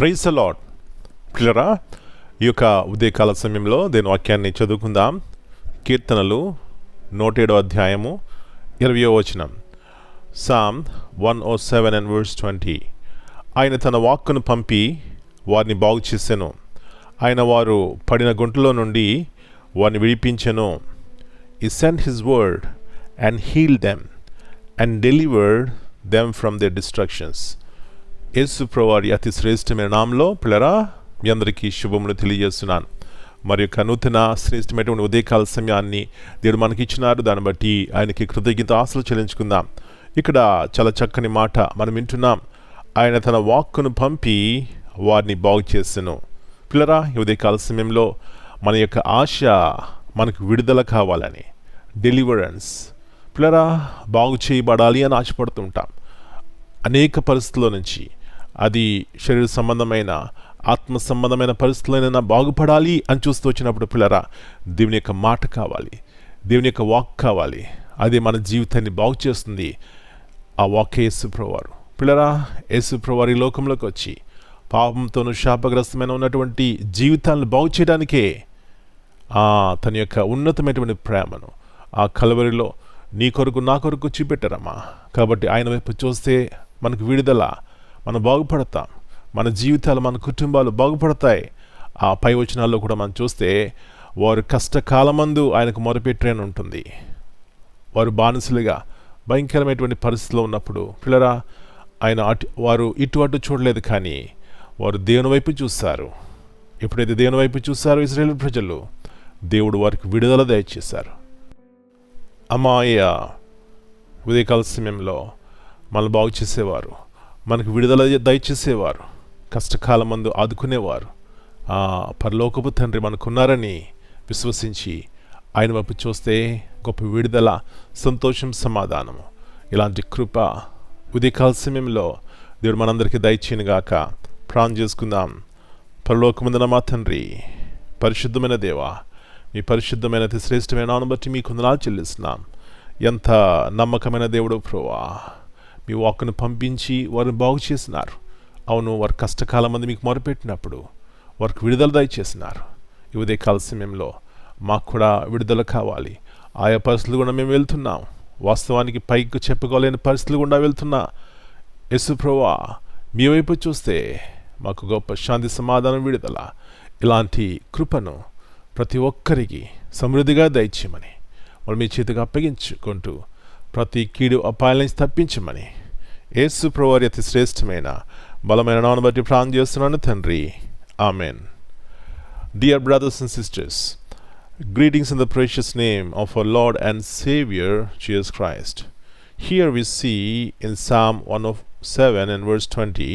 Praise the lord. పిల్లరా, ఈ యొక్క ఉదయకాల సమయంలో దేని వాక్యాన్ని చదువుకుందాం. కీర్తనలు 107 అధ్యాయము 20వ వచనం. Psalm 107 and verse 20. ఆయన తన వాక్కును పంపి వారిని బాగు చేసెను. ఆయన వారు పడిన గుంటలో నుండి వారిని విడిపించెను. He sent his word and healed them and delivered them from their destructions. యేసు ప్రభువారి అతి శ్రేష్టమైన నామంలో పిల్లరా మీ అందరికీ శుభములు తెలియజేస్తున్నాను. మరి యొక్క నూతన శ్రేష్టమైనటువంటి ఉదయకాల సమయాన్ని దేవుడు మనకి ఇచ్చినారు. దాన్ని బట్టి ఆయనకి కృతజ్ఞత ఆశలు చెల్లించుకుందాం. ఇక్కడ చాలా చక్కని మాట మనం వింటున్నాం. ఆయన తన వాక్కును పంపి వారిని బాగు చేసెను. పిల్లరా, ఈ ఉదయకాల సమయంలో మన యొక్క ఆశ మనకు విడుదల కావాలని, డెలివరెన్స్, పిల్లరా బాగు చేయబడాలి అని ఆశపడుతుంటాం. అనేక పరిస్థితుల నుంచి, అది శరీర సంబంధమైన ఆత్మ సంబంధమైన పరిస్థితులైనా బాగుపడాలి అని చూస్తూ వచ్చినప్పుడు పిల్లరా దేవుని యొక్క మాట కావాలి, దేవుని యొక్క వాక్ కావాలి. అది మన జీవితాన్ని బాగు చేస్తుంది. ఆ వాకే యేసు ప్రభువారు. పిల్లరా, యేసు ప్రభువారు ఈ లోకంలోకి వచ్చి పాపంతోనూ శాపగ్రస్తమైన ఉన్నటువంటి జీవితాలను బాగు చేయడానికే తన యొక్క ఉన్నతమైనటువంటి ప్రేమను ఆ కలవరిలో నీ కొరకు నా కొరకు చూపెట్టారమ్మా. కాబట్టి ఆయన వైపు చూస్తే మనకు విడుదల, మనం బాగుపడతాం, మన జీవితాలు మన కుటుంబాలు బాగుపడతాయి. ఆ పై వచనాల్లో కూడా మనం చూస్తే వారు కష్టకాలమందు ఆయనకు మొరపెట్టని ఉంటుంది. వారు బానిసలుగా భయంకరమైనటువంటి పరిస్థితిలో ఉన్నప్పుడు పిల్లరా ఆయన వారు ఇటు అటు చూడలేదు, కానీ వారు దేవుని వైపు చూస్తారు. ఎప్పుడైతే దేవుని వైపు చూస్తారో ఇశ్రాయేలు ప్రజలు, దేవుడు వారికి విడుదల దయచేశారు. అమ్మాయ ఉదయకాల సమయంలో మనల్ని బాగు చేసేవారు, మనకు విడుదల దయచేసేవారు, కష్టకాలం మందు ఆదుకునేవారు. పరలోకపు తండ్రి మనకున్నారని విశ్వసించి ఆయన వైపు చూస్తే గొప్ప విడుదల, సంతోషం, సమాధానము, ఇలాంటి కృప ఉదయకాల సమయంలో దేవుడు మనందరికీ దయచేయనుగాక. ప్రార్థన చేసుకుందాం. పరలోకమందున మా తండ్రి, పరిశుద్ధమైన దేవా, మీ పరిశుద్ధమైన అతి శ్రేష్టమైన నామమును బట్టి మీకు వందనాలు చెల్లిస్తున్నాం. ఎంత నమ్మకమైన దేవుడు ప్రభువా, మీ వాక్కును పంపించి వారిని బాగు చేసినారు. అవును, వారి కష్టకాలం మంది మీకు మొరపెట్టినప్పుడు వారికి విడుదల దయచేసినారు. ఈ ఉదయకాల సమయంలో మాకు కూడా విడుదల కావాలి. ఆయా పరిస్థితులు కూడా మేము వెళ్తున్నాం. వాస్తవానికి పైకి చెప్పుకోలేని పరిస్థితులు గుండా వెళ్తున్నా యేసు ప్రభువా, మీ వైపు చూస్తే మాకు గొప్ప శాంతి, సమాధానం, విడుదల, ఇలాంటి కృపను ప్రతి ఒక్కరికి సమృద్ధిగా దయచేయమని వాళ్ళు మీ చేతికి అప్పగించుకుంటూ ప్రతి కీడు అపాయాల నుంచి తప్పించమని యేసు ప్రభువారి అతి శ్రేష్టమైన బలమైన నామమును బట్టి ప్రార్థన చేస్తున్నాను తండ్రి. Amen. Dear brothers and sisters, greetings in the precious name of our Lord and Savior Jesus Christ. Here we see in Psalm 107 and verse 20,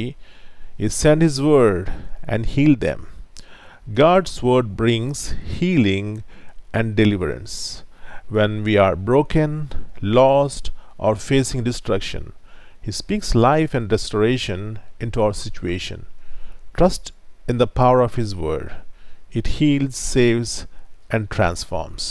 He sent His word and healed them. God's word brings healing and deliverance. When we are broken, lost, or facing destruction, He speaks life and restoration into our situation. Trust in the power of His word. It heals, saves, and transforms.